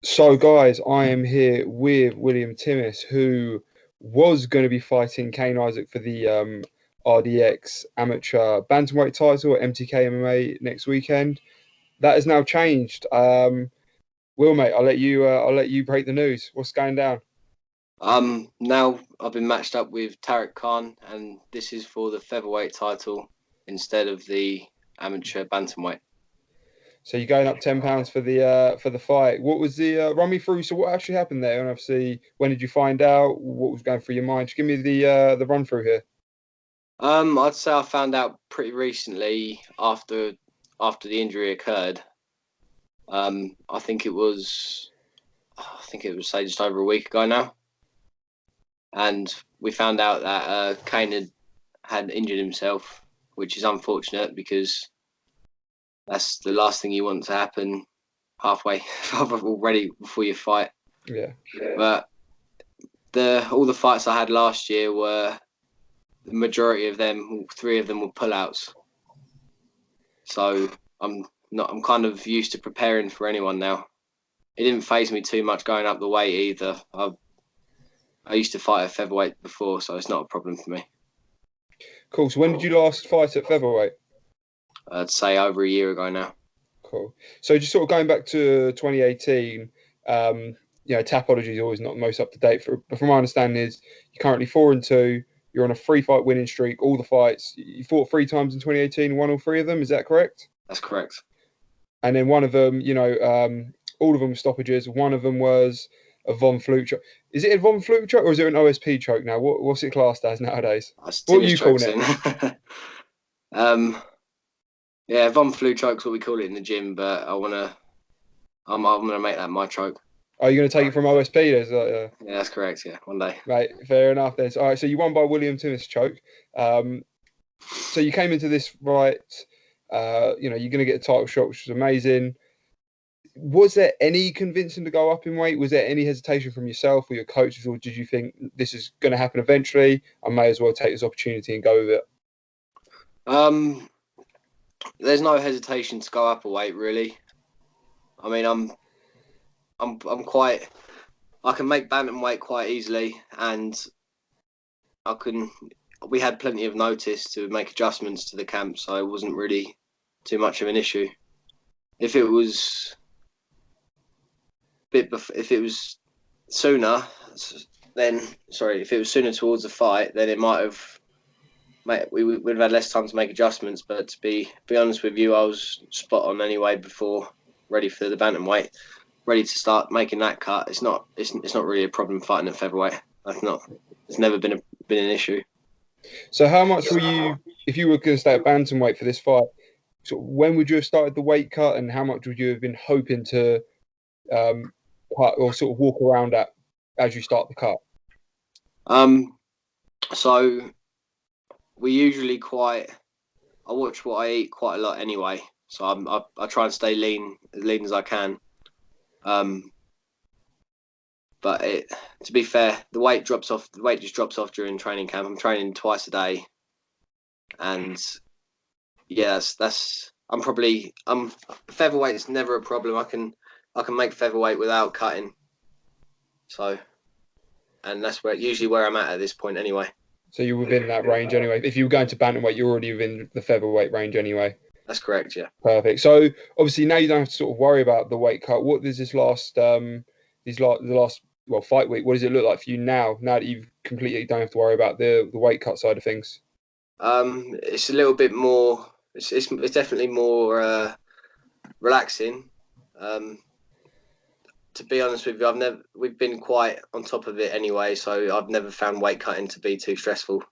So, guys, I am here with William Timmis, who was going to be fighting Kayne Isaac for the RDX Amateur Bantamweight title at MTK MMA next weekend. That has now changed. Will, mate, I'll let you break the news. What's going down? Now I've been matched up with Tariq Khan, and this is for the featherweight title instead of the amateur bantamweight. So you're going up £10 for the fight. What was the run me through? So what actually happened there? And obviously, when did you find out? What was going through your mind? Just give me the run through here. I'd say I found out pretty recently after the injury occurred. I think it was say just over a week ago now, and we found out that Kayne had injured himself, which is unfortunate because that's the last thing you want to happen halfway already before you fight. Yeah. But all the fights I had last year were the majority of them, 3 of them were pullouts. So I'm kind of used to preparing for anyone now. It didn't faze me too much going up the weight either. I used to fight at featherweight before, so it's not a problem for me. Cool. So when did you last fight at featherweight? I'd say over a year ago now. Cool. So just sort of going back to 2018, Tapology is always not the most up to date. But from my understanding, is you're currently 4-2. You're on a 3-fight winning streak. All the fights you fought 3 times in 2018, and won all 3 of them. Is that correct? That's correct. And then one of them, all of them were stoppages. One of them was a Von Flue choke. Is it a Von Flue choke or is it an OSP choke now? What's it classed as nowadays? That's what are you calling it? Yeah, Von Flue choke's what we call it in the gym, but I'm gonna make that my choke. Are you going to take it from OSP? Yeah, that's correct. Yeah, one day. Right, fair enough. Then. All right, so you won by William Timmis choke. So you came into this right. You're going to get a title shot, which was amazing. Was there any convincing to go up in weight? Was there any hesitation from yourself or your coaches, or did you think this is going to happen eventually? I may as well take this opportunity and go with it. There's no hesitation to go up a weight, really. I mean, I'm quite. I can make bantamweight quite easily, and we had plenty of notice to make adjustments to the camp, so it wasn't really too much of an issue. If it was sooner, if it was sooner towards the fight, then it might have. We would have had less time to make adjustments. But to be honest with you, I was spot on anyway before, ready for the bantamweight, ready to start making that cut. It's not really a problem fighting at featherweight. It's never been an issue. So how much were you, if you were going to stay at bantamweight for this fight, so when would you have started the weight cut, and how much would you have been hoping to cut or sort of walk around at as you start the cut? So we usually I watch what I eat quite a lot anyway. So I try and stay as lean as I can. But to be fair, the weight drops off. The weight just drops off during training camp. I'm training twice a day, and yeah, featherweight is never a problem. I can make featherweight without cutting. So, and that's usually where I'm at this point anyway. So you're within that range anyway. If you were going to bantamweight, you're already within the featherweight range anyway. That's correct, yeah. Perfect. So obviously now you don't have to sort of worry about the weight cut. What does this last fight week? What does it look like for you now? Now that you've completely don't have to worry about the weight cut side of things. It's a little bit more. It's definitely more relaxing. To be honest with you, we've been quite on top of it anyway, so I've never found weight cutting to be too stressful.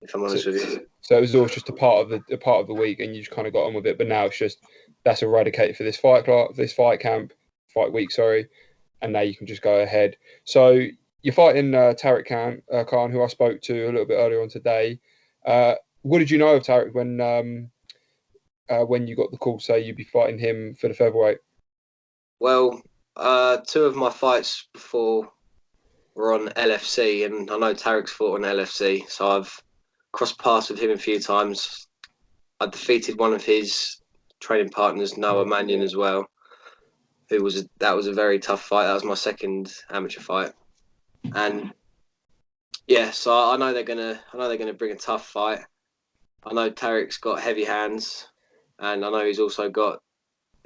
If I'm honest with you. So it was always just a part of the week, and you just kind of got on with it. But now it's just that's eradicated for this fight week, and now you can just go ahead. So you're fighting Tariq Khan, who I spoke to a little bit earlier on today. What did you know of Tariq when you got the call to say you'd be fighting him for the featherweight? Well, 2 of my fights before were on LFC, and I know Tariq's fought on LFC, so I've crossed paths with him a few times. I defeated one of his training partners, Noah Mannion, as well. that was a very tough fight. That was my second amateur fight, and yeah, so I know they're gonna bring a tough fight. I know Tariq's got heavy hands, and I know he's also got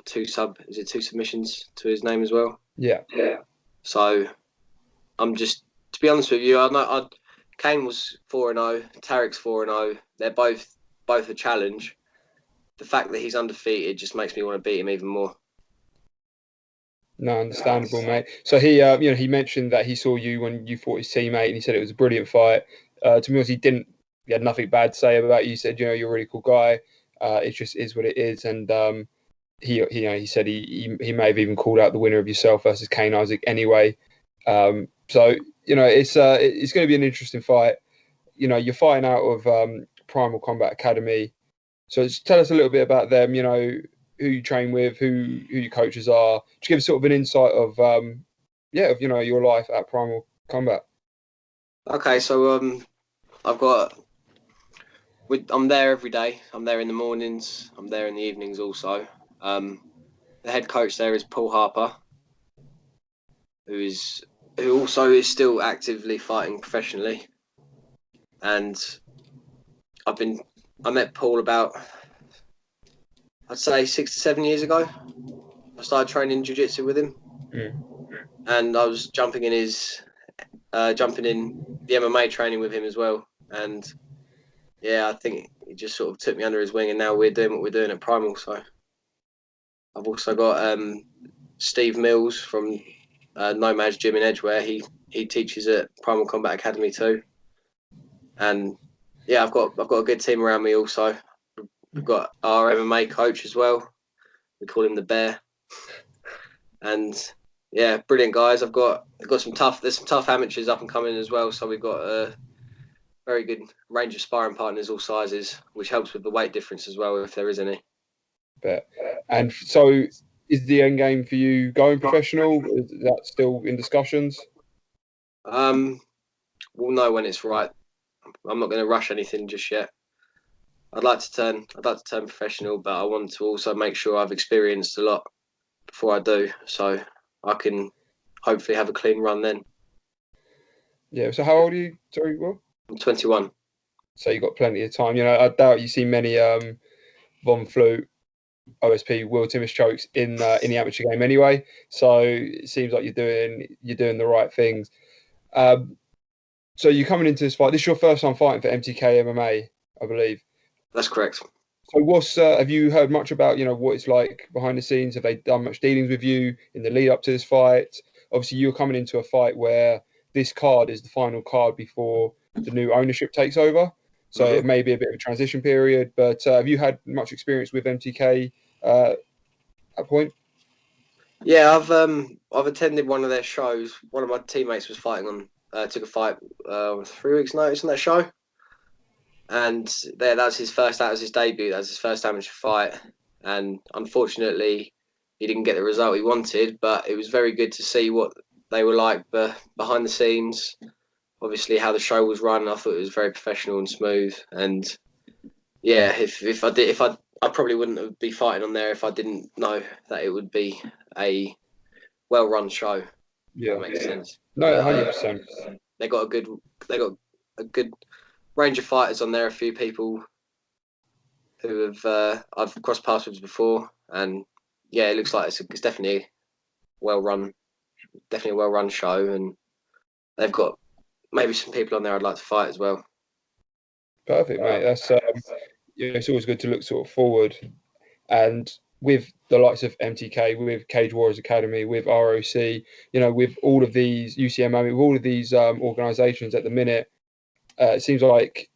two submissions to his name as well. Yeah. So I'm just, to be honest with you, Kayne was 4-0, Tariq's 4-0. They're both a challenge. The fact that he's undefeated just makes me want to beat him even more. No, understandable, mate. So he, he mentioned that he saw you when you fought his teammate, and he said it was a brilliant fight. To be honest, he had nothing bad to say about you. He said, you're a really cool guy. It just is what it is, and he said he may have even called out the winner of yourself versus Kayne Isaac anyway. So it's going to be an interesting fight. You're fighting out of Primal Combat Academy. So just tell us a little bit about them. Who you train with, who your coaches are. Just give us sort of an insight of your life at Primal Combat. Okay, so I'm there every day. I'm there in the mornings. I'm there in the evenings also. The head coach there is Paul Harper, who also is still actively fighting professionally. And I met Paul about, I'd say 6 to 7 years ago. I started training jiu-jitsu with him, and I was jumping in the MMA training with him as well. And yeah, I think he just sort of took me under his wing, and now we're doing what we're doing at Primal. So I've also got Steve Mills from Nomad's Gym in Edgware. He teaches at Primal Combat Academy too. And yeah, I've got a good team around me also. We've got our MMA coach as well. We call him the Bear. And yeah, brilliant guys. There's some tough amateurs up and coming as well. So we've got a very good range of sparring partners, all sizes, which helps with the weight difference as well, if there is any. And so, is the end game for you going professional? Is that still in discussions? We'll know when it's right. I'm not going to rush anything just yet. I'd like to turn professional, but I want to also make sure I've experienced a lot before I do, so I can hopefully have a clean run then. Yeah. So how old are you? Sorry, Will? I'm 21. So you've got plenty of time. I doubt you see many Von Flue, OSP, Will Timmis chokes in the amateur game anyway. So it seems like you're doing the right things. So you're coming into this fight. This is your first time fighting for MTK MMA, I believe. That's correct. So have you heard much about what it's like behind the scenes? Have they done much dealings with you in the lead up to this fight? Obviously, you're coming into a fight where this card is the final card before the new ownership takes over. So it may be a bit of a transition period. But have you had much experience with MTK at that point? Yeah, I've attended one of their shows. One of my teammates was fighting on. Took a fight with 3 weeks' notice on that show, and that was his debut. That was his first amateur fight, and unfortunately, he didn't get the result he wanted. But it was very good to see what they were like behind the scenes. Obviously, how the show was run, I thought it was very professional and smooth. And yeah, I probably wouldn't be fighting on there if I didn't know that it would be a well-run show. Yeah, if that makes sense. No, 100%. They got a good range of fighters on there. A few people who have I've crossed paths with before, and yeah, it looks like it's definitely a well-run show, and they've got maybe some people on there I'd like to fight as well. Perfect, mate. That's it's always good to look sort of forward, and with the likes of MTK, with Cage Warriors Academy, with ROC, with all of these UCMA, with all of these organisations at the minute, it seems like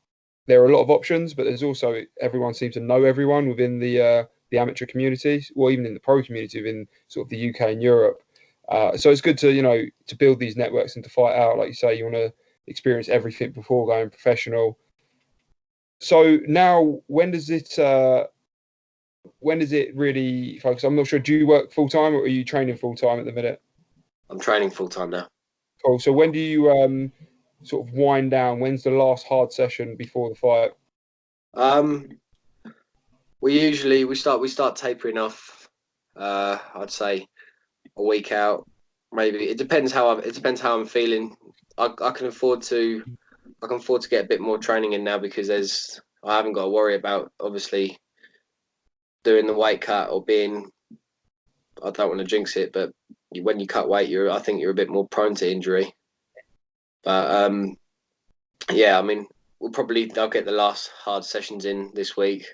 there are a lot of options, but there's also everyone seems to know everyone within the amateur community, or even in the pro community within sort of the UK and Europe. So it's good to to build these networks and to fight out, like you say, you want to experience everything before going professional. So now, when does it really focus? I'm not sure. Do you work full time, or are you training full time at the minute? I'm training full time now. Cool. So when do you sort of wind down? When's the last hard session before the fight? We start tapering off. I'd say a week out. Maybe it depends how I'm feeling. I can afford to get a bit more training in now because I haven't got to worry about obviously doing the weight cut or being. I don't want to jinx it, but when you cut weight, I think you're a bit more prone to injury. But yeah, I mean, I'll get the last hard sessions in this week,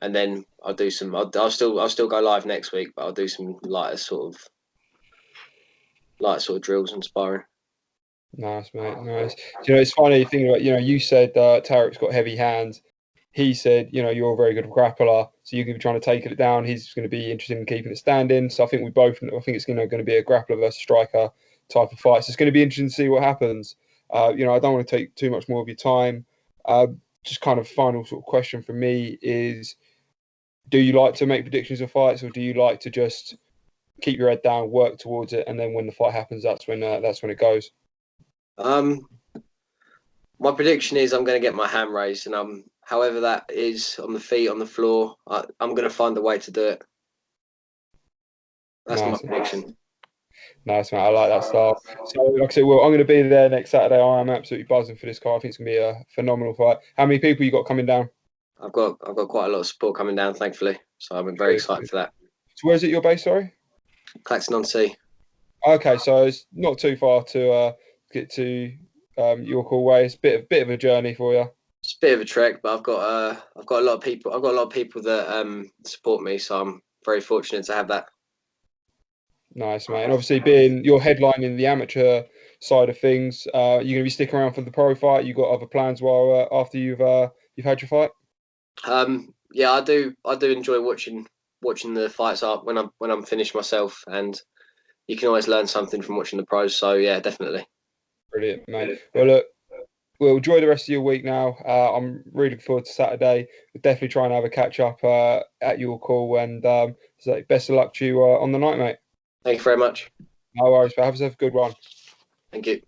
and then I'll do some. I'll still go live next week, but I'll do some lighter sort of drills and sparring. Nice, mate. Nice. It's funny thinking about, you said Tariq's got heavy hands. He said, you're a very good grappler, so you're going to be trying to take it down. He's going to be interested in keeping it standing. So I think I think it's going to be a grappler versus striker type of fight. So it's going to be interesting to see what happens. I don't want to take too much more of your time. Just kind of final sort of question from me is, do you like to make predictions of fights, or do you like to just keep your head down, work towards it, and then when the fight happens, that's when it goes? My prediction is I'm going to get my hand raised, and however that is on the feet, on the floor, I'm going to find a way to do it. That's Nice. my prediction. Nice, man. I like that style. So, like I said, well, I'm going to be there next Saturday. I am absolutely buzzing for this card. I think it's going to be a phenomenal fight. How many people you got coming down? I've got quite a lot of support coming down, thankfully. So I'm very excited for that. So where's it your base, sorry? Clacton on Sea. Okay, so it's not too far to get to York Hall Way. It's a bit of a journey for you. It's a bit of a trek, but I've got a lot of people. I've got a lot of people that support me, so I'm very fortunate to have that. Nice, mate. And obviously, being your headlining the amateur side of things, you're going to be sticking around for the pro fight. You got other plans while after you've had your fight? Yeah, I do. I do enjoy watching the fights up when I'm finished myself, and you can always learn something from watching the pros. So yeah, definitely. Brilliant, mate. Well, look, we'll enjoy the rest of your week now. I'm really looking forward to Saturday. We'll definitely try and have a catch up at your call, and so best of luck to you on the night, mate. Thank you very much. No worries, but have yourself a good one. Thank you.